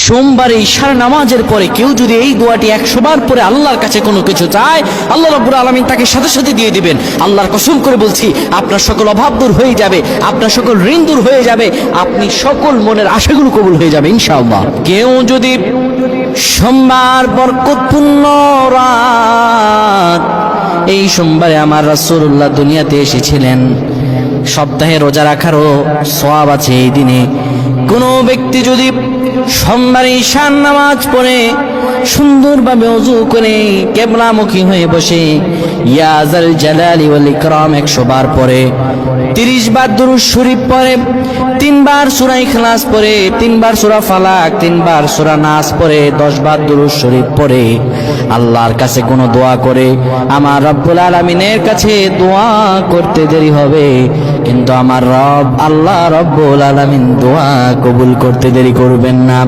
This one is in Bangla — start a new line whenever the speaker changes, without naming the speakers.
সোমবার ঈশার নামাজের পরে কেউ যদি এই দোয়াটি 100 বার পরে আল্লাহর কাছে কোনো কিছু চায়, আল্লাহ রাব্বুল আলামিন তাকে সাথে সাথে দিয়ে দিবেন। আল্লাহর কসম করে বলছি, আপনার সকল অভাব দূর হয়ে যাবে, আপনার সকল ঋণ দূর হয়ে যাবে, আপনি সকল মনের আশাগুলো কবুল হয়ে যাবে ইনশাআল্লাহ। কেউ যদি সোমবার বরকতপূর্ণ রাত, এই সোমবারে আমার রাসূলুল্লাহ দুনিয়াতে এসেছিলেন, সপ্তাহে রোজা রাখারও সওয়াব আছে এই দিনে। কোনো ব্যক্তি যদি সোমবার ঈশার নামাজ পড়ে সুন্দরভাবে ওযু করে কিবলামুখী হয়ে বসে ইয়া যাল জালালি ওয়াল ইকরাম 100 বার পড়ে, 30 বার দুরূদ শরীফ পড়ে, 3 বার সূরা ইখলাস পড়ে, 3 বার সূরা ফালাক, 3 বার সূরা নাস পড়ে, 10 বার দুরূদ শরীফ পড়ে আল্লাহর কাছে কোনো দোয়া করে, আমার রব্বুল আলামিনের কাছে দোয়া করতে দেরি হবে, কিন্তু আমার রব আল্লাহ রব্বুল আলামিন দোয়া কবুল করতে দেরি করবেন না।